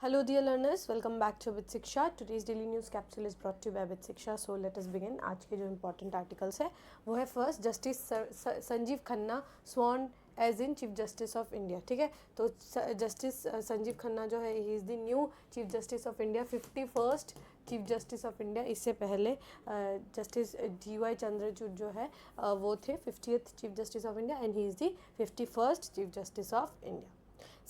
Hello dear learners, welcome back to With Shiksha. Today's daily news capsule is brought to you by With Shiksha. So let us begin. आज के जो important articles है वो है first justice Sanjiv Khanna sworn as in chief justice of India. ठीक है, तो justice Sanjiv Khanna जो है he is the new chief justice of India, 51st chief justice of India. इससे पहले जस्टिस DY चंद्रचूड़ जो है वो थे 50th chief justice of India and he is the 51st chief justice of India.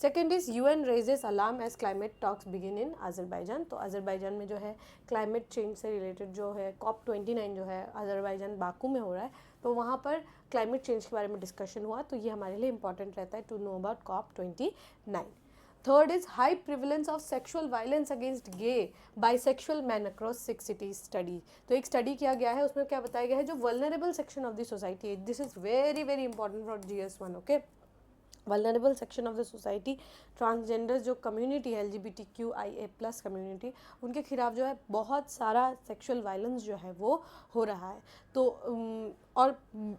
Second is UN raises alarm as climate talks begin in Azerbaijan. तो Azerbaijan में जो है क्लाइमेट चेंज से रिलेटेड जो है COP29 जो है अजरबैजान बाकू में हो रहा है, तो वहाँ पर क्लाइमेट चेंज के बारे में डिस्कशन हुआ. तो ये हमारे लिए इंपॉर्टेंट रहता है to know about COP29. Third is high prevalence of sexual violence against gay bisexual man across 6 cities study. तो एक स्टडी किया गया है, उसमें क्या बताया गया है जो vulnerable section of the society, this is very very important for GS1. Okay, vulnerable section of the society, transgender जो कम्युनिटी है LGBTQIA+ कम्युनिटी, उनके खिलाफ जो है बहुत सारा सेक्सुअल वायलेंस जो है वो हो रहा है. तो और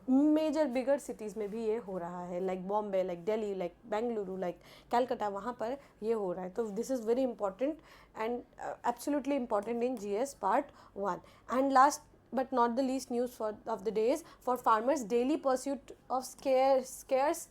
मेजर बिगर सिटीज़ में भी ये हो रहा है, like Bombay, like Delhi, like Bengaluru, like Calcutta, वहाँ पर ये हो रहा है. तो this is very important and absolutely important in GS Part 1. And last but not the least news of the day is for farmers daily pursuit of scarce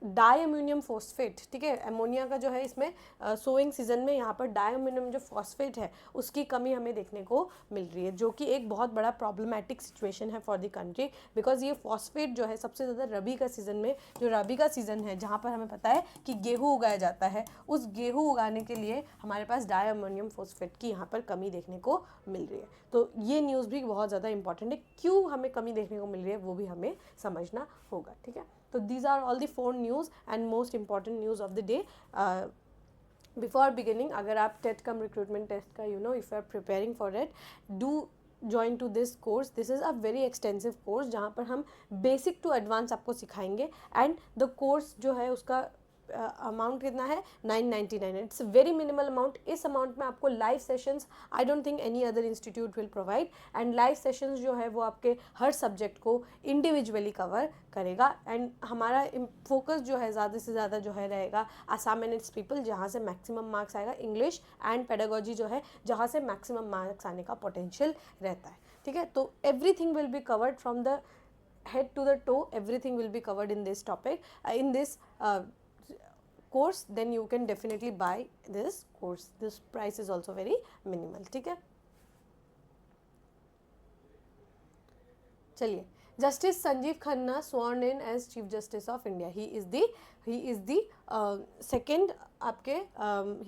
diammonium phosphate. ठीक है, ammonia का जो है इसमें सोइंग सीजन में यहाँ पर diammonium जो फॉस्फेट है उसकी कमी हमें देखने को मिल रही है, जो कि एक बहुत बड़ा प्रॉब्लमेटिक सिचुएशन है फॉर द कंट्री. बिकॉज ये फॉस्फेट जो है सबसे ज़्यादा रबी का सीज़न में, जो रबी का सीज़न है जहाँ पर हमें पता है कि गेहूँ उगाया जाता है, उस गेहूँ उगाने के लिए हमारे पास डाईअमोनियम फॉस्फेट की यहाँ पर कमी देखने को मिल रही है. तो ये न्यूज़ भी बहुत ज़्यादा इंपॉर्टेंट है, क्यों हमें कमी देखने को मिल रही है वो भी हमें समझना होगा. ठीक है, so these are all the 4 news and most important news of the day. Before beginning, अगर आप TET कम recruitment test का if you are preparing for it, do join to this course. This is a very extensive course जहाँ पर हम basic to advance आपको सिखाएंगे and the course जो है उसका अमाउंट कितना है 999. It's very minimal amount. इस अमाउंट में आपको live sessions I don't think any other institute will provide, and live sessions जो है वो आपके हर सब्जेक्ट को इंडिविजुअली कवर करेगा. एंड हमारा फोकस जो है ज़्यादा से ज़्यादा जो है रहेगा आसाम एंड इट्स पीपल, जहाँ से मैक्सिमम मार्क्स आएगा. इंग्लिश एंड पेडागोजी जो है जहाँ से मैक्सिमम मार्क्स आने का पोटेंशियल रहता है. ठीक है, तो everything will be covered from the head to the toe. Everything will be covered in this topic, in this course. Then you can definitely buy this course. This price is also very minimal. ठीक है, चलिए. Justice Sanjiv Khanna sworn in as Chief Justice of India. He is the second आपके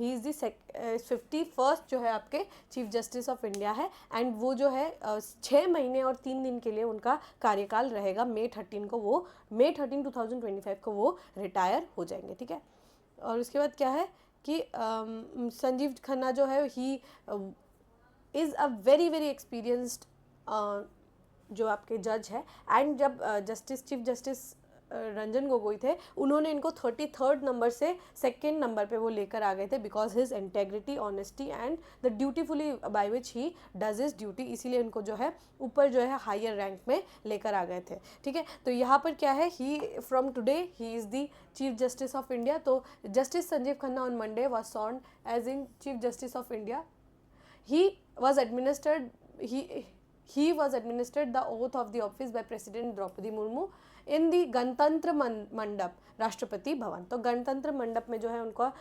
he is the 51st जो है आपके chief justice of India है. And वो जो है 6 महीने और 3 दिन के लिए उनका कार्यकाल रहेगा. May 13 2025 को वो रिटायर हो जाएंगे. ठीक है, और उसके बाद क्या है कि संजीव खन्ना जो है he is a very very experienced जो आपके जज है. एंड जब चीफ जस्टिस रंजन गोगोई थे, उन्होंने इनको 33rd नंबर से 2nd नंबर पे वो लेकर आ गए थे, because his integrity, honesty and the dutifully by which he does his duty, इसीलिए इनको जो है ऊपर जो है हायर रैंक में लेकर आ गए थे. ठीक है, तो यहाँ पर क्या है, he from today he is the chief justice of India. तो justice Sanjiv Khanna on Monday was sworn as in chief justice of India. He was administered the oath of the office by President Draupadi Murmu in the गणतंत्र मंडप राष्ट्रपति भवन. तो गणतंत्र मंडप में जो है उनका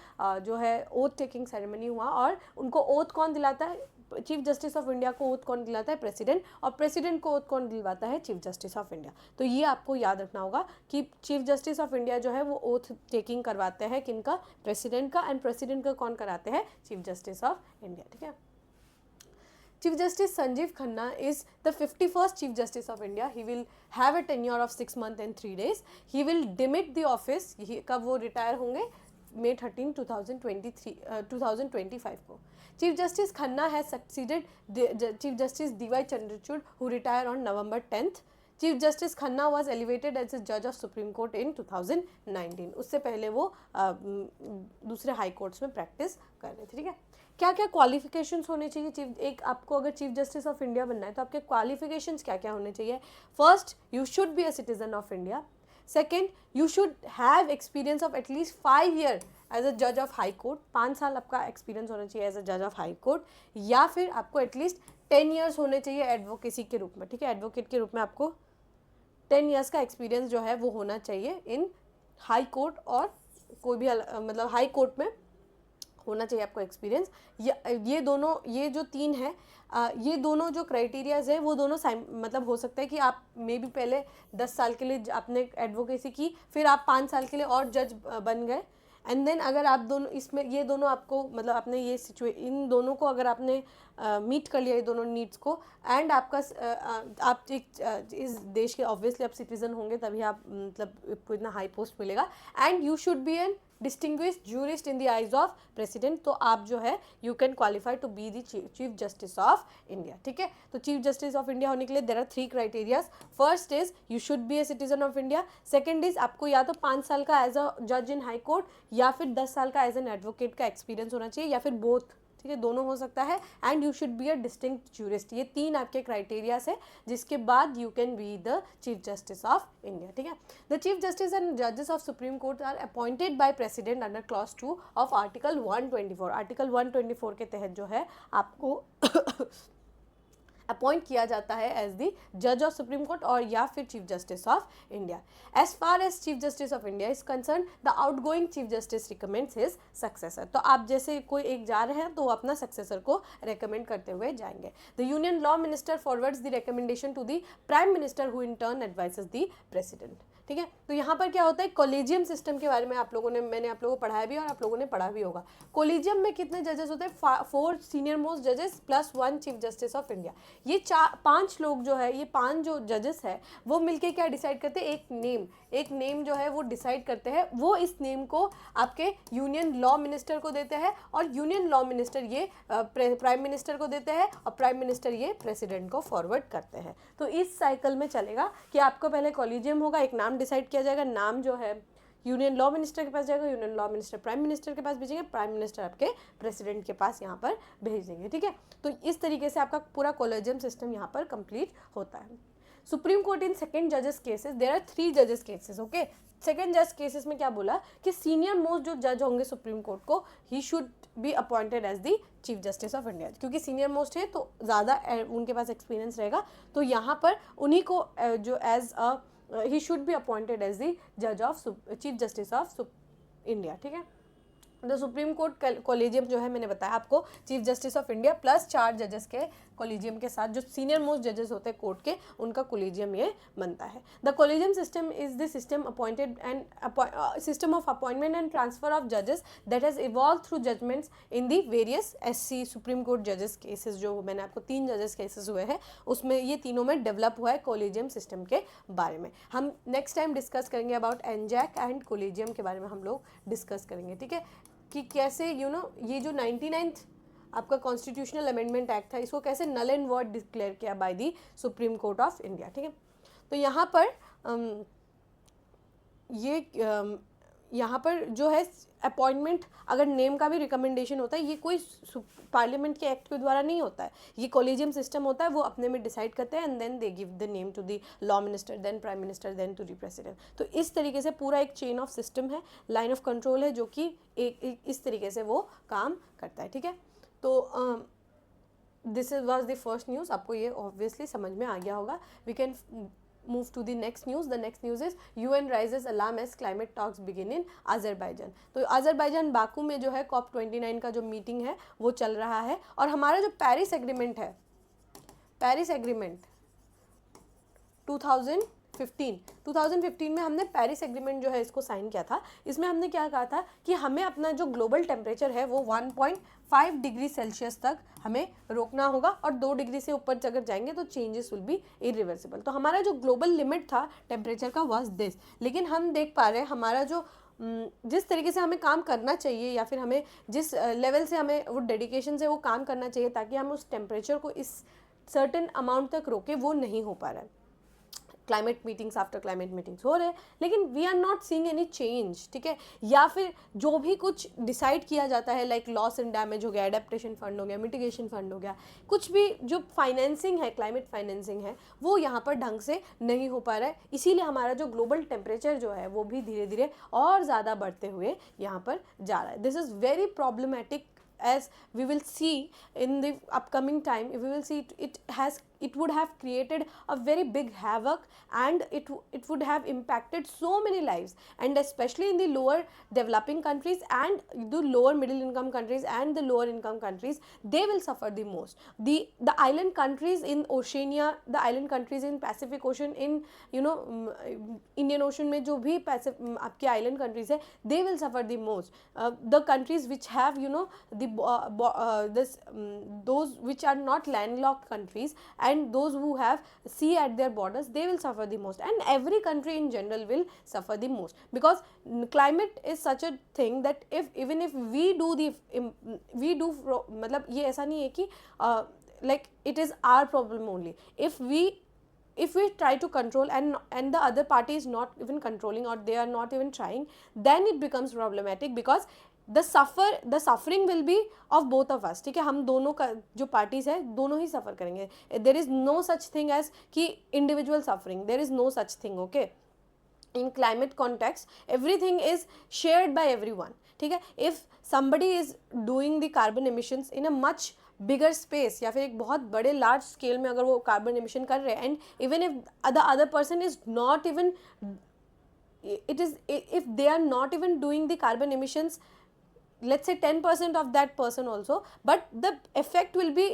जो है ओथ टेकिंग सेरेमनी हुआ. और उनको ओथ कौन दिलाता है, चीफ जस्टिस ऑफ इंडिया को ओथ कौन दिलाता है, प्रेसिडेंट. और प्रेसिडेंट को ओथ कौन दिलवाता है, चीफ जस्टिस ऑफ इंडिया. तो ये आपको याद रखना होगा कि चीफ जस्टिस ऑफ इंडिया जो है वो ओथ टेकिंग करवाते हैं किनका, प्रेसिडेंट का. एंड प्रेसिडेंट का कौन कराते हैं, चीफ जस्टिस ऑफ इंडिया. ठीक है, Chief Justice Sanjeev Khanna is the 51st Chief Justice of India. He will have a tenure of 6 months and 3 days. He will demit the office. कब वो retire होंगे, May 13, 2025 को. Chief Justice Khanna has succeeded Chief Justice DY Chandrachud, who retired on November 10th. Chief Justice Khanna was elevated as a judge of Supreme Court in 2019. उससे पहले वो दूसरे high courts में practice कर रहे थे. ठीक है, क्या क्या क्वालिफिकेशंस होने चाहिए एक आपको अगर चीफ जस्टिस ऑफ इंडिया बनना है, तो आपके क्वालिफिकेशंस क्या क्या होने चाहिए. First, you should be a citizen of India. Second, you should have experience of at least 5 year as a जज ऑफ हाई कोर्ट, 5 साल आपका एक्सपीरियंस होना चाहिए एज अ जज ऑफ हाई कोर्ट, या फिर आपको एटलीस्ट 10 ईयर्स होने चाहिए एडवोकेसी के रूप में, ठीक है, एडवोकेट के रूप में आपको 10 ईयर्स का एक्सपीरियंस जो है वो होना चाहिए इन हाई कोर्ट, और कोई भी मतलब हाई कोर्ट में होना चाहिए आपको एक्सपीरियंस। ये दोनों, ये जो 3 है, ये दोनों जो क्राइटेरियाज है वो दोनों मतलब हो सकता है कि आप मे भी पहले 10 साल के लिए आपने एडवोकेसी की, फिर आप 5 साल के लिए और जज बन गए, एंड देन अगर आप दोनों इसमें, ये दोनों आपको मतलब आपने ये इन दोनों को अगर आपने मीट कर लिया, ये दोनों नीड्स को, एंड आपका आप एक इस देश के ऑब्वियसली आप सिटीजन होंगे, तभी आप मतलब आपको इतना हाई पोस्ट मिलेगा, and you should be an distinguished jurist in the eyes of president, तो आप जो है you can qualify to be the chief justice of India, ठीक है। तो चीफ जस्टिस ऑफ इंडिया होने के लिए there are 3 criterias. First is you should be a citizen of India, second is आपको या तो 5 साल का एज अ जज इन हाई कोर्ट या फिर 10 साल का एज एन एडवोकेट का एक्सपीरियंस होना चाहिए, या फिर बोथ, ठीक है, दोनों हो सकता है, and you should be a distinct jurist. ये 3 आपके क्राइटेरियाज है, जिसके बाद you can be the chief justice of India, ठीक है। द चीफ जस्टिस एंड जजेस of supreme court are appointed by president under clause 2 of article 124। Article 124 के तहत जो है आपको अपॉइंट किया जाता है एज द जज ऑफ सुप्रीम कोर्ट और या फिर chief justice of India. As far as chief justice of India is concern, the outgoing chief justice recommends his successor. तो आप जैसे कोई एक जा रहे हैं तो वो अपना सक्सेसर को रेकमेंड करते हुए जाएंगे। The union law minister forwards the recommendation to the prime minister who in turn advises the president, ठीक है। तो यहाँ पर क्या होता है, कॉलेजियम सिस्टम के बारे में आप लोगों ने, मैंने आप लोगों को पढ़ाया भी और आप लोगों ने पढ़ा भी होगा। कॉलेजियम में कितने जजेस होते हैं, 4 सीनियर मोस्ट जजेस plus 1 chief justice of India. ये 5 लोग जो है, ये 5 जो जजेस है वो मिलके क्या डिसाइड करते हैं, एक नेम जो है वो डिसाइड करते हैं। वो इस नेम को आपके यूनियन लॉ मिनिस्टर को देते हैं, और यूनियन लॉ मिनिस्टर ये प्राइम मिनिस्टर को देते हैं, और प्राइम मिनिस्टर ये प्रेसिडेंट को फॉरवर्ड करते हैं। तो इस साइकिल में चलेगा कि आपको पहले कॉलेजियम होगा, एक नाम डिसाइड किया जाएगा, नाम जो है यूनियन लॉ मिनिस्टर के पास जाएगा, union law minister prime minister के पास भेजेंगे, प्राइम मिनिस्टर आपके प्रेसिडेंट के पास यहाँ पर भेज देंगे, ठीक है। तो इस तरीके से आपका पूरा कॉलेजियम सिस्टम यहाँ पर कंप्लीट होता है। सुप्रीम कोर्ट इन सेकंड जजेस केसेस, देयर आर 3 जजेस केसेस, ओके। सेकंड जज केसेस में क्या बोला कि सीनियर मोस्ट जो जज होंगे सुप्रीम कोर्ट को, he should be appointed as the chief justice of India, क्योंकि सीनियर मोस्ट है तो ज़्यादा उनके पास एक्सपीरियंस रहेगा, तो यहाँ पर उन्हीं को जो as a he should be appointed as the judge of chief justice of India, ठीक है। द सुप्रीम कोर्ट कॉलेजियम जो है मैंने बताया आपको, chief justice of India plus 4 जजेस के कॉलेजियम के साथ, जो सीनियर मोस्ट जजेस होते हैं कोर्ट के, उनका कॉलेजियम ये बनता है। The collegium system is the system appointed and system of appointment and transfer of जजेस that has evolve through judgments in the various SC supreme court जजेस केसेस। जो मैंने आपको 3 जजेस केसेस हुए हैं, उसमें ये तीनों में डेवलप हुआ है कॉलेजियम सिस्टम के बारे में। हम नेक्स्ट टाइम डिस्कस करेंगे अबाउट एनजैक एंड कॉलेजियम के बारे में हम लोग डिस्कस करेंगे, ठीक है, कि कैसे ये जो 99th आपका कॉन्स्टिट्यूशनल अमेंडमेंट एक्ट था, इसको कैसे नल एंड वॉइड डिक्लेयर किया by the supreme court of India, ठीक है। तो यहाँ पर जो है अपॉइंटमेंट, अगर नेम का भी रिकमेंडेशन होता है, ये कोई पार्लियामेंट के एक्ट के द्वारा नहीं होता है, ये कॉलेजियम सिस्टम होता है, वो अपने में डिसाइड करते हैं and then they give the name to the law minister, then prime minister, then to the president. तो इस तरीके से पूरा एक चेन ऑफ सिस्टम है, लाइन ऑफ कंट्रोल है, जो कि इस तरीके से वो काम करता है, ठीक है। तो this was the first news, आपको ये ऑब्वियसली समझ में आ गया होगा। We can move to the next news. The next news is UN raises alarm as climate talks begin in Azerbaijan. तो अजरबैजान बाकू में जो है COP29 का जो मीटिंग है वो चल रहा है, और हमारा जो पेरिस एग्रीमेंट है, पेरिस एग्रीमेंट 2015 में हमने पेरिस एग्रीमेंट जो है इसको साइन किया था। इसमें हमने क्या कहा था कि हमें अपना जो ग्लोबल टेम्परेचर है वो 1.5 डिग्री सेल्सियस तक हमें रोकना होगा, और 2 डिग्री से ऊपर अगर जाएंगे तो चेंजेस विल बी इरिवर्सिबल। तो हमारा जो ग्लोबल लिमिट था टेम्परेचर का वाज दिस, लेकिन हम देख पा रहे हैं हमारा जो जिस तरीके से हमें काम करना चाहिए, या फिर हमें जिस लेवल से हमें वो डेडिकेशन से वो काम करना चाहिए ताकि हम उस टेम्परेचर को इस सर्टेन अमाउंट तक रोके, वो नहीं हो पा रहा है। Climate meetings after climate meetings हो रहे हैं, लेकिन we are not seeing any change, ठीक है। या फिर जो भी कुछ डिसाइड किया जाता है, लाइक लॉस एंड डैमेज हो गया, एडेप्टेशन फंड हो गया, मिटिगेशन फंड हो गया, कुछ भी जो फाइनेंसिंग है, क्लाइमेट फाइनेंसिंग है, वो यहाँ पर ढंग से नहीं हो पा रहा है। इसीलिए हमारा जो ग्लोबल टेम्परेचर जो है वो भी धीरे धीरे और ज़्यादा बढ़ते हुए यहाँ पर जा रहा है। This is very problematic, as we will see in the upcoming time. We will see it would have created a very big havoc, and it would have impacted so many lives, and especially in the lower developing countries and the lower middle income countries and the lower income countries. They will suffer the most. The island countries in Oceania, the island countries in Pacific Ocean, in Indian Ocean में जो भी आपके island countries है, they will suffer the most. The countries which have those which are not landlocked countries and those who have sea at their borders, they will suffer the most, and every country in general will suffer the most, because climate is such a thing that even if we do मतलब ये ऐसा नहीं है कि like it is our problem only. If we try to control and the other party is not even controlling, or they are not even trying, then it becomes problematic, because the suffering will be of both of us, ठीक है। हम दोनों का जो parties है दोनों ही सफ़र करेंगे. There is no such thing as कि individual suffering, there is no such thing, okay. In climate context everything is shared by everyone, ठीक है. If somebody is doing the carbon emissions in a much bigger space, या फिर एक बहुत बड़े large scale में अगर वो carbon emission कर रहे हैं, and even if the other person is not even, if they are not even doing the carbon emissions, let's say 10% of that person also, but the effect will be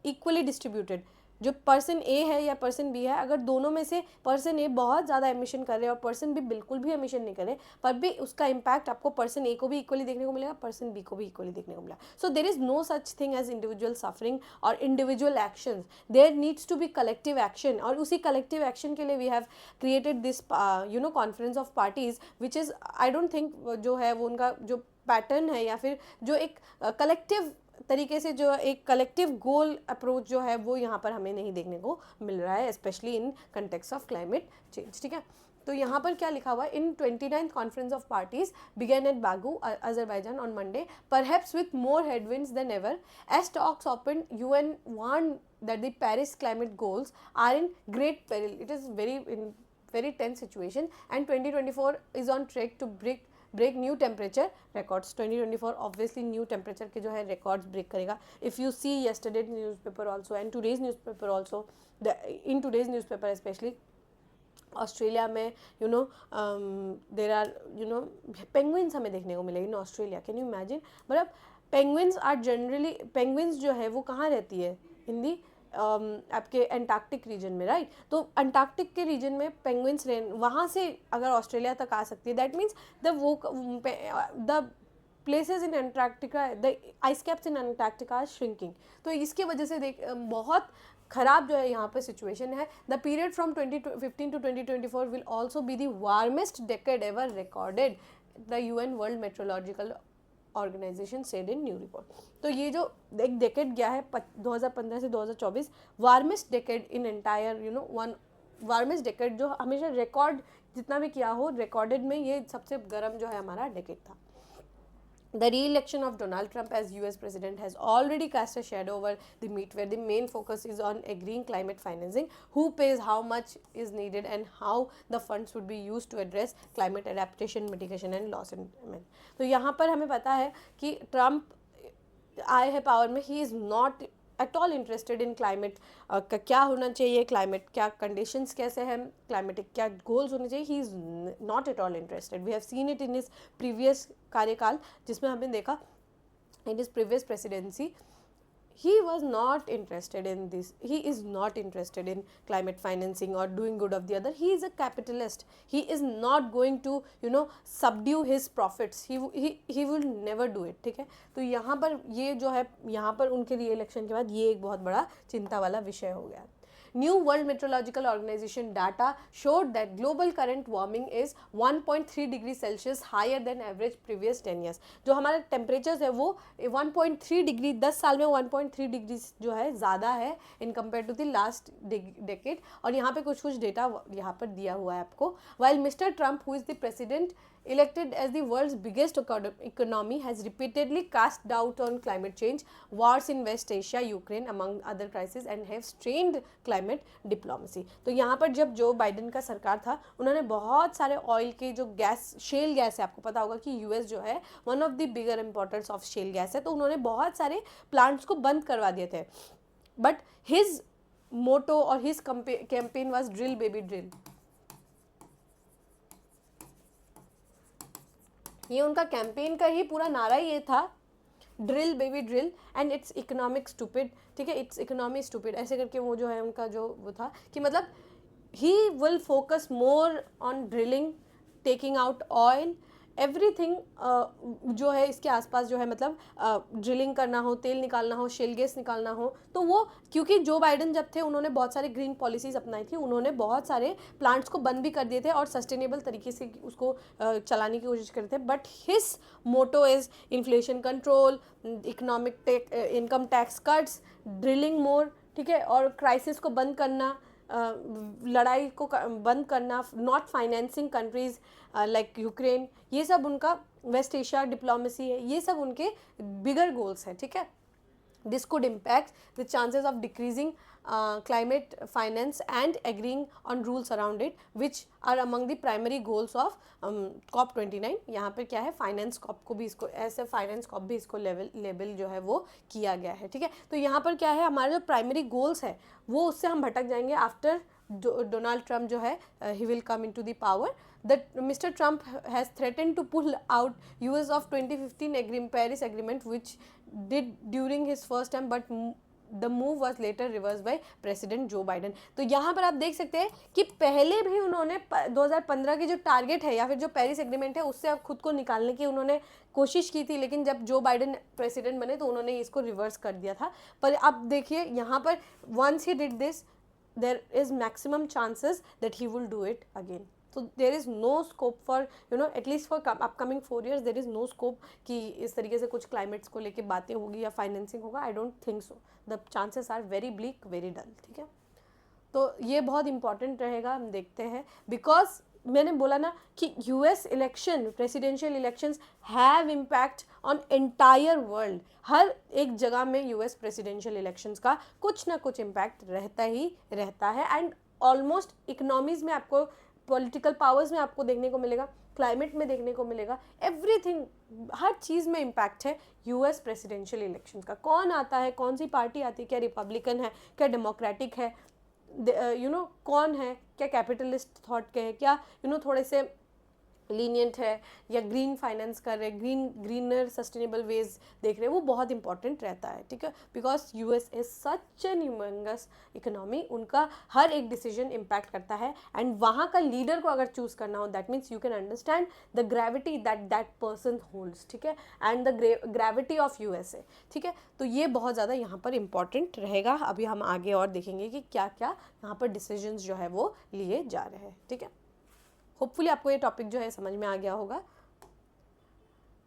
equally distributed. जो person ए है या person B है, अगर दोनों में से person ए बहुत ज़्यादा एमिशन कर रहे हैं और पर्सन बी बिल्कुल भी एमिशन नहीं करे, पर भी उसका इम्पैक्ट आपको पर्सन ए को भी इक्वली देखने को मिलेगा, पर्सन बी को भी इक्वली देखने को मिलेगा. So there is no such thing as individual suffering और individual action. There needs to be collective action, और उसी कलेक्टिव एक्शन के लिए we have created this conference of parties, which is I don't think जो है वो उनका जो पैटर्न है, या फिर जो एक कलेक्टिव तरीके से जो एक कलेक्टिव गोल अप्रोच जो है वो यहाँ पर हमें नहीं देखने को मिल रहा है, specially in context of climate change, ठीक है. तो यहाँ पर क्या लिखा हुआ है, in 29th conference of parties began at Baku Azerbaijan on Monday, perhaps with more headwinds than ever, as talks open, UN warned that the Paris climate goals are in great peril. It is very tense situation, and 2024 is on track to break new temperature records. 2024 obviously new temperature के जो है records break करेगा. If you see yesterday's newspaper also and today's newspaper also, in today's newspaper especially, Australia में there are penguins हमें देखने को मिलेगी in Australia. Can you imagine? मतलब पेंगुइन्स आर जनरली, पेंगुइन्स जो है वो कहाँ रहती है, इन दी आपके एंटार्क्टिक रीजन में, राइट. तो अंटार्कटिक के रीजन में पेंगुइन्स वहाँ से अगर ऑस्ट्रेलिया तक आ सकती है, that means the places in Antarctica, the ice caps in Antarctica are shrinking. तो इसके वजह से बहुत ख़राब जो है यहाँ पे सिचुएशन है. The period from 2015 to 2024 will also be the warmest decade ever recorded, the UN world meteorological organisation said in new report. तो ये जो एक डेकेड गया है 2015 से 2024, warmest decade in entire one warmest decade, जो हमेशा रिकॉर्ड जितना भी किया हो रिकॉर्डेड में ये सबसे गर्म जो है हमारा डेकेड था. The re-election of Donald Trump as US president has already cast a shadow over the meet, where the main focus is on agreeing climate financing, who pays how much is needed, and how the funds would be used to address climate adaptation, mitigation and loss and damage. तो यहाँ पर हमें पता है कि Trump आए हैं power में, he is not at all interested in climate का क्या होना चाहिए, क्लाइमेट क्या कंडीशंस कैसे हैं, क्लाइमेटिक क्या गोल्स होने चाहिए, he is not at all interested. We have seen it in his previous कार्यकाल, जिसमें हमने देखा in his previous presidency, he was not interested in this. He is not interested in climate financing or doing good of the other. He is a capitalist. He is not going to subdue his profits. He will never do it. ठीक है. तो यहाँ पर ये जो है, यहाँ पर उनके री इलेक्शन के बाद ये एक बहुत बड़ा चिंता वाला विषय हो गया. New world meteorological organisation data showed that global current warming is 1.3 degree Celsius higher than average previous 10 years. जो हमारा टेम्परेचर है वो 1.3 डिग्री 10 साल में 1.3 डिग्री जो है ज़्यादा है in compare to the last decade. और यहाँ पे कुछ डेटा यहाँ पर दिया हुआ है आपको। While mister Trump who is the president elected as the world's biggest economy has repeatedly cast doubt on climate change, wars in West Asia, Ukraine among other crises and have strained climate diplomacy। तो यहाँ पर जब Joe Biden का सरकार था उन्होंने बहुत सारे ऑयल के जो गैस शेल गैस है, आपको पता होगा कि यूएस जो है one of the bigger importers of shell gas है, तो उन्होंने बहुत सारे प्लांट्स को बंद करवा दिए थे। बट हिज मोटो और his campaign was drill baby drill. ये उनका कैंपेन का ही पूरा नारा ये था, drill baby drill and it's economic stupid. ठीक है, इट्स इकोनॉमी स्टूपिड, ऐसे करके वो जो है उनका जो वो था कि मतलब he will focus more on drilling, taking out oil, everything जो है इसके आसपास जो है मतलब ड्रिलिंग करना हो, तेल निकालना हो, शेल गैस निकालना हो। तो वो क्योंकि जो बाइडेन जब थे उन्होंने बहुत सारे ग्रीन पॉलिसीज अपनाई थी, उन्होंने बहुत सारे प्लांट्स को बंद भी कर दिए थे और सस्टेनेबल तरीके से उसको चलाने की कोशिश करते थे। But his motto is inflation control, economic income tax cuts, drilling more, ठीक है, और क्राइसिस को बंद करना, लड़ाई को बंद करना, not financing countries like Ukraine, ये सब उनका वेस्ट एशिया डिप्लोमेसी है, ये सब उनके बिगर गोल्स हैं। ठीक है, this could impact the chances of decreasing climate finance and agreeing on rules around it which are among the primary goals of COP29। यहाँ पर क्या है, फाइनेंस कॉप को भी इसको ऐसे फाइनेंस कॉप भी इसको लेबल जो है वो किया गया है। ठीक है, तो यहाँ पर क्या है, हमारे जो प्राइमरी गोल्स है वो उससे हम भटक जाएंगे आफ्टर डोनाल्ड ट्रम्प जो है he will come into the power. That Mr. Trump has threatened to pull out US of 2015 Paris Agreement which did during his first term, but the move was later reversed by President Joe Biden। तो यहाँ पर आप देख सकते हैं कि पहले भी उन्होंने 2015 की जो टारगेट है या फिर जो पेरिस एग्रीमेंट है उससे अब खुद को निकालने की उन्होंने कोशिश की थी, लेकिन जब जो बाइडेन प्रेसिडेंट बने तो उन्होंने इसको रिवर्स कर दिया था। पर अब देखिए यहाँ पर once he did this there is maximum chances that he will do it again। So there is no scope for at least for upcoming 4 years there is no scope कि इस तरीके से कुछ क्लाइमेट्स को लेके बातें होगी या फाइनेंसिंग होगा। I don't think so, the chances are very bleak, very dull। ठीक है, तो ये बहुत इंपॉर्टेंट रहेगा, हम देखते हैं। बिकॉज मैंने बोला ना कि US election, presidential elections have impact on entire world. हर एक जगह में यूएस प्रेसिडेंशियल इलेक्शंस का कुछ ना कुछ इम्पैक्ट रहता ही रहता है। एंड ऑलमोस्ट इकोनॉमीज में आपको, पॉलिटिकल पावर्स में आपको देखने को मिलेगा, क्लाइमेट में देखने को मिलेगा, एवरीथिंग, हर चीज़ में इम्पैक्ट है यूएस प्रेसिडेंशियल इलेक्शंस का। कौन आता है, कौन सी पार्टी आती है, क्या रिपब्लिकन है, क्या डेमोक्रेटिक है, कौन है, क्या कैपिटलिस्ट थॉट के है, क्या थोड़े से लीनियंट है या ग्रीन फाइनेंस कर रहे, ग्रीनर सस्टेनेबल वेज देख रहे हैं, वो बहुत इंपॉर्टेंट रहता है। ठीक है, because US is such an humongous economy, उनका हर एक डिसीजन इम्पैक्ट करता है। एंड वहाँ का लीडर को अगर चूज करना हो, that means you can understand the gravity that person holds. ठीक है, and the gravity of USA. ठीक है, तो ये बहुत ज़्यादा यहाँ पर इम्पॉर्टेंट रहेगा। अभी हम आगे और देखेंगे कि क्या क्या यहाँ पर डिसीजंस जो है वो लिए जा रहे हैं। ठीक है, होपफुली आपको ये टॉपिक जो है समझ में आ गया होगा।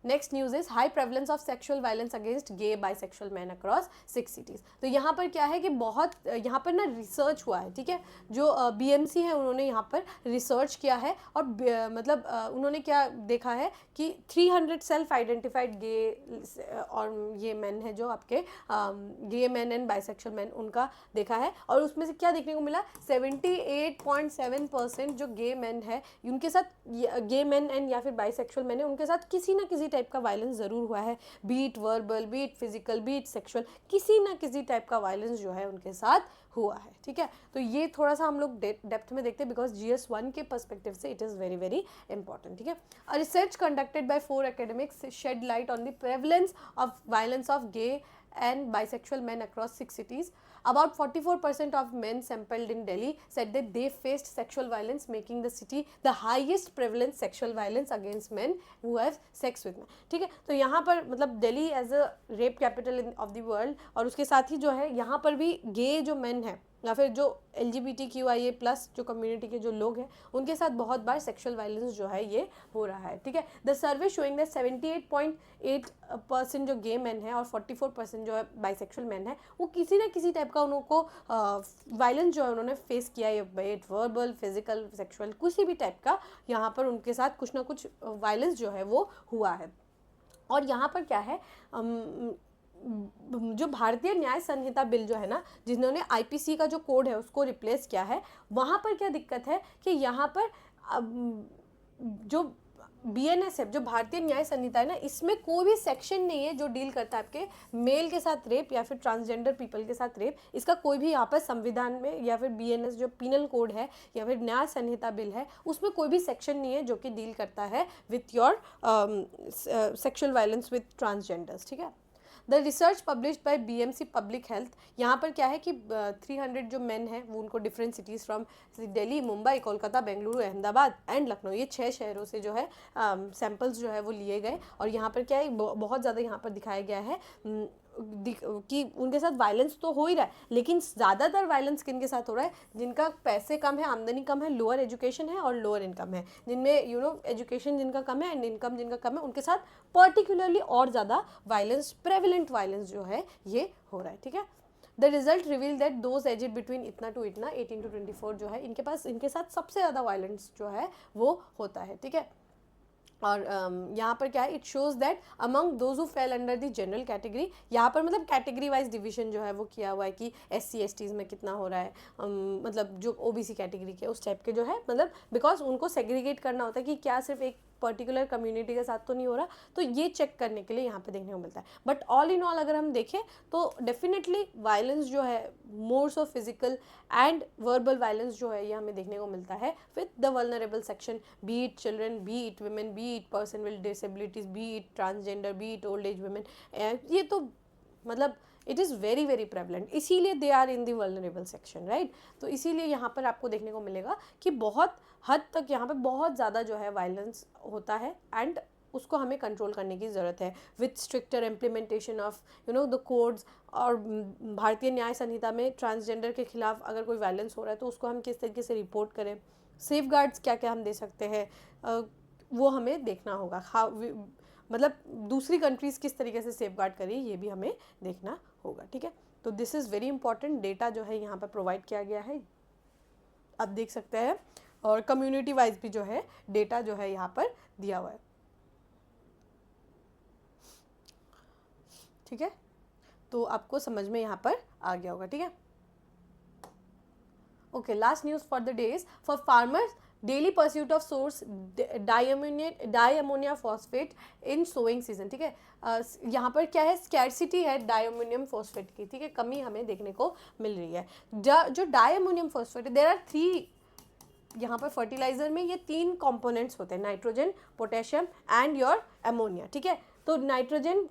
Next news is high prevalence of sexual violence against gay bisexual man across 6 cities. तो यहाँ पर क्या है कि बहुत यहाँ पर ना रिसर्च हुआ है। ठीक है, जो बीएमसी है उन्होंने यहाँ पर रिसर्च किया है और मतलब उन्होंने क्या देखा है कि 300 सेल्फ आइडेंटिफाइड गे और ये मैन है जो आपके gay man and bisexual man, उनका देखा है। और उसमें से क्या देखने को मिला, 78.7% जो गे मैन है उनके साथ, गे मैन एंड या फिर बाइसेक्सुअल मैन है, उनके साथ किसी ना किसी टाइप का वायलेंस ज़रूर हुआ है। Be it verbal, be it physical, be it sexual, किसी ना किसी टाइप का वायलेंस जो है उनके साथ हुआ है। ठीक है, तो ये थोड़ा सा हम लोग डेप्थ में देखते हैं बिकॉज GS1 के पर्सपेक्टिव से it is very very important. ठीक है, a research conducted by 4 academics shed light on the prevalence of violence of gay and bisexual men across 6 cities. About 44% of men sampled in Delhi said that they faced sexual violence, making the city the highest prevalent sexual violence against men who have sex with men। ठीक है, तो यहाँ पर मतलब Delhi as a rape capital of the world, और उसके साथ ही जो है यहाँ पर भी गे जो मेन है या फिर जो LGBTQIA+ जो कम्युनिटी के जो लोग हैं उनके साथ बहुत बार सेक्सुअल वायलेंस जो है ये हो रहा है, ठीक है। द सर्वे शोइंग दैट 78.8% जो गे मैन है और 44% जो है बाइसेक्सुअल मैन है, वो किसी ना किसी टाइप का उनको वायलेंस जो है उन्होंने फेस किया है, इट वर्बल, फिजिकल, सेक्सुअल, किसी भी टाइप का यहाँ पर उनके साथ कुछ ना कुछ वायलेंस जो है वो हुआ है। और यहाँ पर क्या है, जो भारतीय न्याय संहिता बिल जो है ना, जिन्होंने IPC का जो कोड है उसको रिप्लेस किया है, वहाँ पर क्या दिक्कत है कि यहाँ पर जो BNS है, जो भारतीय न्याय संहिता है ना, इसमें कोई भी सेक्शन नहीं है जो डील करता है आपके मेल के साथ रेप या फिर ट्रांसजेंडर पीपल के साथ रेप। इसका कोई भी यहाँ पर संविधान में या फिर BNS जो पीनल कोड है या फिर न्याय संहिता बिल है, उसमें कोई भी सेक्शन नहीं है जो कि डील करता है with your sexual violence with transgenders, ठीक है। The research published by BMC public health, यहाँ पर क्या है कि 300 जो मेन हैं वो उनको different cities from Delhi, Mumbai, Kolkata, Bengaluru, Ahmedabad and Lucknow, ये 6 शहरों से जो है सैम्पल्स जो है वो लिए गए। और यहाँ पर क्या है, बहुत ज़्यादा यहाँ पर दिखाया गया है कि उनके साथ वायलेंस तो हो ही रहा है, लेकिन ज़्यादातर वायलेंस किन के साथ हो रहा है, जिनका पैसे कम है, आमदनी कम है, लोअर एजुकेशन है और लोअर इनकम है, जिनमें एजुकेशन जिनका कम है एंड इनकम जिनका कम है, उनके साथ पर्टिकुलरली और ज़्यादा वायलेंस, प्रेवलेंट वायलेंस जो है ये हो रहा है, ठीक है। The result reveal that those aged between इतना टू इतना 18 to 24 जो है, इनके साथ सबसे ज़्यादा वायलेंस जो है वो होता है, ठीक है। और यहाँ पर क्या है, it shows that among those who fail under the general category, यहाँ पर मतलब कैटेगरी वाइज डिवीजन जो है वो किया हुआ है कि SC STs में कितना हो रहा है, मतलब जो OBC कैटेगरी के उस टाइप के जो है, मतलब बिकॉज उनको सेग्रीगेट करना होता है कि क्या सिर्फ एक पर्टिकुलर कम्युनिटी के साथ तो नहीं हो रहा, तो ये चेक करने के लिए यहाँ पे देखने को मिलता है। बट ऑल इन ऑल अगर हम देखें तो डेफिनेटली वायलेंस जो है, mores of physical and verbal violence जो है ये हमें देखने को मिलता है with the vulnerable section, be it children, be it women, be it person with disabilities, be it transgender, be it old age women, ये तो मतलब it is very very prevalent, इसीलिए they are in the vulnerable section, right. तो इसीलिए यहाँ पर आपको देखने को मिलेगा कि बहुत हद तक यहाँ पे बहुत ज़्यादा जो है वायलेंस होता है एंड उसको हमें कंट्रोल करने की ज़रूरत है with stricter implementation of the codes. और भारतीय न्याय संहिता में ट्रांसजेंडर के खिलाफ अगर कोई वायलेंस हो रहा है तो उसको हम किस तरीके से रिपोर्ट करें, सेफ गार्ड्स क्या क्या हम दे सकते हैं, वो हमें देखना होगा। मतलब दूसरी कंट्रीज़ किस तरीके से सेफ गार्ड करें ये भी हमें देखना होगा, ठीक है। तो this is very important, data जो है यहाँ पर प्रोवाइड किया गया है, आप देख सकते हैं, और कम्युनिटी वाइज भी जो है डेटा जो है यहाँ पर दिया हुआ है, ठीक है। तो आपको समझ में यहाँ पर आ गया होगा, ठीक है। Okay, last news for the days for farmers, daily pursuit of source diammonium phosphate in sowing season, ठीक है। यहाँ पर क्या है, स्कैरसिटी है डायमोनियम फॉस्फेट की, ठीक है, कमी हमें देखने को मिल रही है। जो डायमोनियम फॉस्फेट है, देयर आर 3 यहाँ पर फर्टिलाइजर में ये 3 कंपोनेंट्स होते हैं, nitrogen, potassium and your ammonia, ठीक है। तो नाइट्रोजन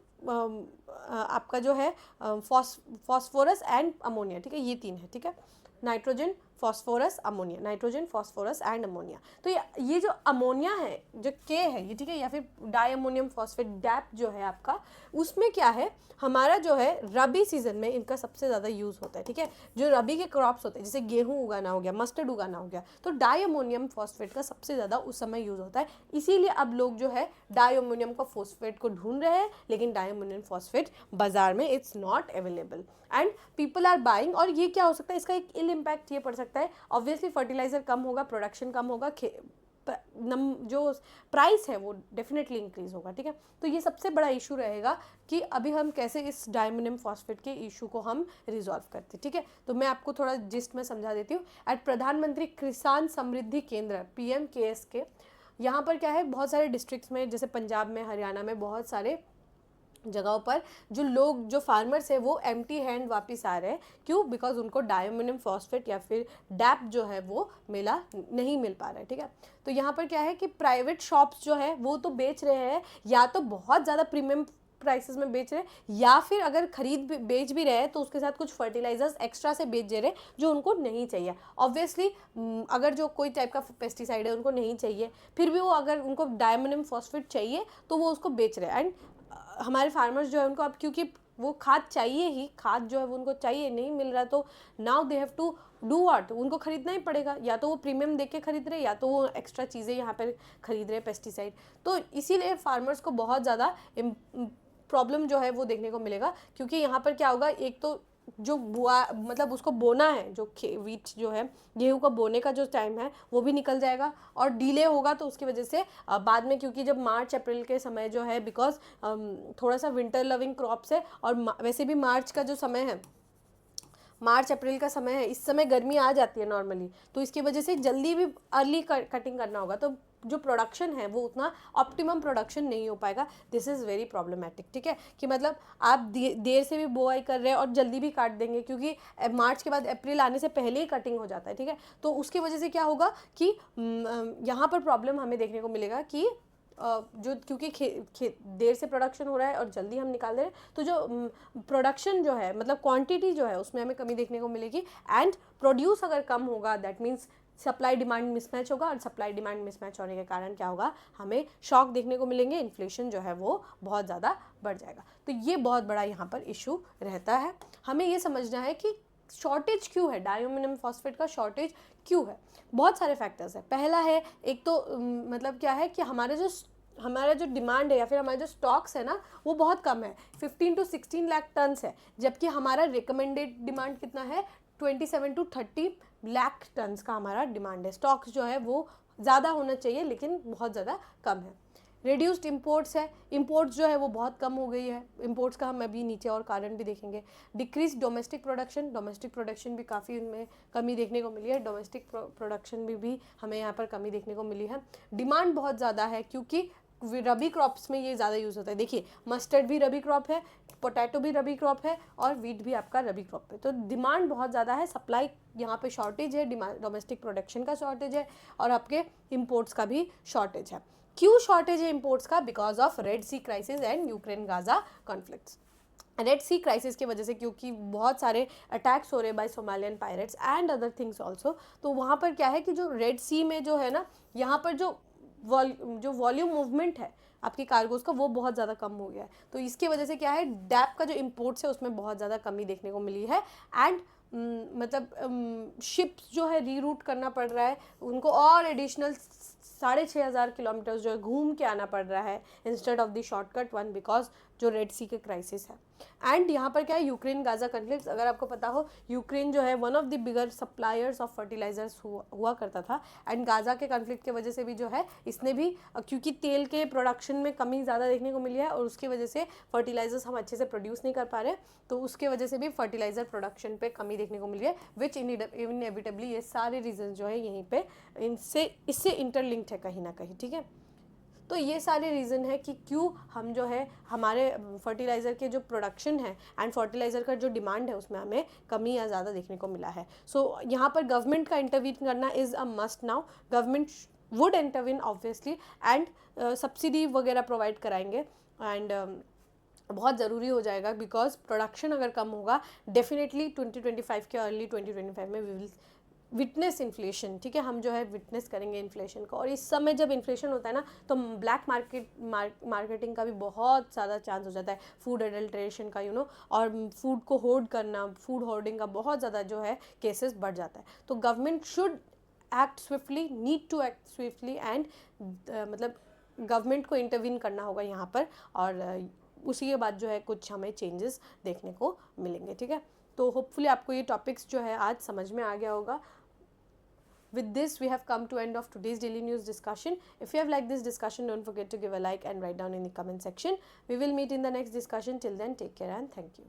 आपका जो है फॉस्फोरस एंड अमोनिया, ठीक है, ये 3 है, ठीक है। Nitrogen, phosphorus, ammonia, nitrogen, phosphorus and ammonia. तो ये जो अमोनिया है, जो के है ये, ठीक है, या फिर डायमोनियम फॉस्फेट डैप जो है आपका, उसमें क्या है, हमारा जो है रबी सीजन में इनका सबसे ज़्यादा यूज़ होता है, ठीक है। जो रबी के क्रॉप्स होते हैं, जैसे गेहूँ उगाना हो गया, मस्टर्ड उगाना हो गया, तो डायमोनियम फॉस्फेट का सबसे ज़्यादा उस समय यूज़ होता है। इसीलिए अब लोग जो है डायमोनियम का फॉस्फेट को ढूंढ रहे हैं, लेकिन डायमोनियम फॉस्फेट बाजार में it's not available and people are buying. और ये क्या हो सकता है, इसका एक इल इम्पैक्ट ये पड़ सकता है, ऑब्वियसली फर्टिलाइजर कम होगा, प्रोडक्शन कम होगा, जो प्राइस है वो डेफिनेटली इंक्रीज होगा, ठीक है। तो ये सबसे बड़ा इशू रहेगा कि अभी हम कैसे इस डायमोनियम फॉस्फेट के इशू को हम रिजॉल्व करते, ठीक है। तो मैं आपको थोड़ा जिस्ट में समझा देती हूँ। एट प्रधानमंत्री किसान समृद्धि केंद्र PMKS के यहाँ पर क्या है, बहुत सारे डिस्ट्रिक्ट्स में, जैसे पंजाब में, हरियाणा में, बहुत सारे जगहों पर जो लोग, जो फार्मर्स है वो एम्प्टी हैंड वापस आ रहे हैं। क्यों? बिकॉज उनको डायमोनियम फॉस्फेट या फिर डैप जो है वो नहीं मिल पा रहा है, ठीक है। तो यहाँ पर क्या है कि प्राइवेट शॉप्स जो है वो तो बेच रहे हैं, या तो बहुत ज़्यादा प्रीमियम प्राइसेस में बेच रहे हैं, या फिर अगर बेच भी रहे हैं तो उसके साथ कुछ फर्टिलाइजर्स एक्स्ट्रा से बेच दे रहे हैं जो उनको नहीं चाहिए। ऑब्वियसली अगर जो कोई टाइप का पेस्टिसाइड है उनको नहीं चाहिए, फिर भी वो अगर उनको डायमोनियम फॉस्फेट चाहिए तो वो उसको बेच रहे हैं। एंड हमारे फार्मर्स जो है उनको अब, क्योंकि वो खाद चाहिए ही, खाद जो है वो उनको चाहिए, नहीं मिल रहा तो now they have to do what, उनको खरीदना ही पड़ेगा, या तो वो प्रीमियम दे के खरीद रहे, या तो वो एक्स्ट्रा चीज़ें यहाँ पर खरीद रहे पेस्टिसाइड। तो इसीलिए फार्मर्स को बहुत ज़्यादा प्रॉब्लम जो है वो देखने को मिलेगा, क्योंकि यहाँ पर क्या होगा, एक तो जो बुआ मतलब उसको बोना है, जो वीट जो है गेहूं का बोने का जो टाइम है वो भी निकल जाएगा, और डिले होगा तो उसकी वजह से बाद में, क्योंकि जब मार्च अप्रैल के समय जो है, बिकॉज थोड़ा सा विंटर लविंग क्रॉप्स है, और वैसे भी मार्च का जो समय है, मार्च अप्रैल का समय है, इस समय गर्मी आ जाती है नॉर्मली, तो इसकी वजह से जल्दी भी अर्ली कटिंग करना होगा, तो जो प्रोडक्शन है वो उतना ऑप्टिमम प्रोडक्शन नहीं हो पाएगा। दिस इज़ वेरी प्रॉब्लमेटिक, ठीक है, कि मतलब आप देर से भी बोआई कर रहे हैं और जल्दी भी काट देंगे, क्योंकि मार्च के बाद अप्रैल आने से पहले ही कटिंग हो जाता है, ठीक है। तो उसकी वजह से क्या होगा कि यहाँ पर प्रॉब्लम हमें देखने को मिलेगा कि जो, क्योंकि देर से प्रोडक्शन हो रहा है और जल्दी हम निकाल रहे हैं, तो जो प्रोडक्शन जो है, मतलब क्वांटिटी जो है, उसमें हमें कमी देखने को मिलेगी, एंड प्रोड्यूस अगर कम होगा, that means supply demand mismatch होगा, और सप्लाई डिमांड मिसमैच होने के कारण क्या होगा, हमें शॉक देखने को मिलेंगे, इन्फ्लेशन जो है वो बहुत ज़्यादा बढ़ जाएगा। तो ये बहुत बड़ा यहाँ पर इशू रहता है। हमें ये समझना है कि शॉर्टेज क्यों है, डायमोनियम फॉस्फेट का शॉर्टेज क्यों है। बहुत सारे फैक्टर्स है। पहला है, एक तो मतलब क्या है कि हमारा जो डिमांड है, या फिर हमारे जो स्टॉक्स है ना, वो बहुत कम है, 15 to 16 लाख टन्स है, जबकि हमारा रिकमेंडेड डिमांड कितना है, 27 to 30 लाख टन्स का हमारा डिमांड है। स्टॉक्स जो है वो ज़्यादा होना चाहिए, लेकिन बहुत ज़्यादा कम है। रिड्यूस्ड इम्पोर्ट्स है, इम्पोर्ट्स जो है वो बहुत कम हो गई है, इम्पोर्ट्स का हम अभी नीचे और कारण भी देखेंगे। डिक्रीज डोमेस्टिक प्रोडक्शन भी काफ़ी उनमें कमी देखने को मिली है, डोमेस्टिक प्रोडक्शन भी हमें यहाँ पर कमी देखने को मिली है। डिमांड बहुत ज़्यादा है, क्योंकि रबी क्रॉप्स में ये ज़्यादा यूज़ होता है। देखिए, मस्टर्ड भी रबी क्रॉप है, पोटैटो भी रबी क्रॉप है, और वीट भी आपका रबी क्रॉप है। तो डिमांड बहुत ज़्यादा है, सप्लाई यहाँ पे शॉर्टेज है, डिमांड डोमेस्टिक प्रोडक्शन का शॉर्टेज है, और आपके इम्पोर्ट्स का भी शॉर्टेज है। क्यों शॉर्टेज है इम्पोर्ट्स का? Because of Red Sea crisis and Ukraine Gaza conflicts. Red Sea crisis की वजह से, क्योंकि बहुत सारे अटैक्स हो रहे हैं by Somalian pirates and other things also, तो वहाँ पर क्या है कि जो रेड सी में जो है ना, यहाँ पर जो वॉल्यूम मूवमेंट है आपकी कार्गोज का, वो बहुत ज़्यादा कम हो गया है। तो इसकी वजह से क्या है, डैप का जो इम्पोर्ट्स है उसमें बहुत ज़्यादा कमी देखने को मिली है, एंड मतलब शिप्स जो है रीरूट करना पड़ रहा है उनको, और एडिशनल 6,500 किलोमीटर जो है घूम के आना पड़ रहा है instead of the shortcut one, because जो रेड सी के क्राइसिस है। एंड यहाँ पर क्या है, यूक्रेन गाजा कन्फ्लिक्ट, अगर आपको पता हो, यूक्रेन जो है one of the bigger suppliers of fertilisers हुआ करता था, एंड गाजा के कन्फ्लिक्ट की वजह से भी जो है, इसने भी, क्योंकि तेल के प्रोडक्शन में कमी ज़्यादा देखने को मिली है, और उसकी वजह से फर्टिलाइजर्स हम अच्छे से प्रोड्यूस नहीं कर पा रहे, तो उसके वजह से भी फर्टिलाइजर प्रोडक्शन पे कमी देखने को मिली है, विच इनएविटेबली ये सारे रीजन जो है यहीं पे इससे इंटरलिंक्ड है कहीं ना कहीं, ठीक है। तो ये सारे रीज़न है कि क्यों हम जो है हमारे फर्टिलाइज़र के जो प्रोडक्शन है एंड फर्टिलाइज़र का जो डिमांड है उसमें हमें कमी या ज़्यादा देखने को मिला है। सो यहाँ पर गवर्नमेंट का इंटरवीन करना is a must now. Government would intervene obviously, and subsidy वगैरह प्रोवाइड कराएंगे, एंड बहुत ज़रूरी हो जाएगा, बिकॉज प्रोडक्शन अगर कम होगा, डेफिनेटली 2025 के अर्ली 2025 में वी विल विटनेस इन्फ्लेशन, ठीक है, हम जो है विटनेस करेंगे इन्फ्लेशन को। और इस समय जब इन्फ्लेशन होता है ना, तो ब्लैक मार्केटिंग का भी बहुत ज़्यादा चांस हो जाता है, फूड एडल्ट्रेशन का, और फूड को होर्ड करना, फूड होर्डिंग का बहुत ज़्यादा जो है केसेस बढ़ जाता है। तो government should act swiftly, need to act swiftly, and मतलब गवर्नमेंट को इंटरवीन करना होगा यहाँ पर, और उसी के बाद जो है कुछ हमें चेंजेस देखने को मिलेंगे, ठीक है। तो होपफुली आपको ये टॉपिक्स जो है आज समझ में आ गया होगा। With this, we have come to end of today's daily news discussion. If you have liked this discussion, don't forget to give a like and write down in the comment section. We will meet in the next discussion. Till then, take care and thank you.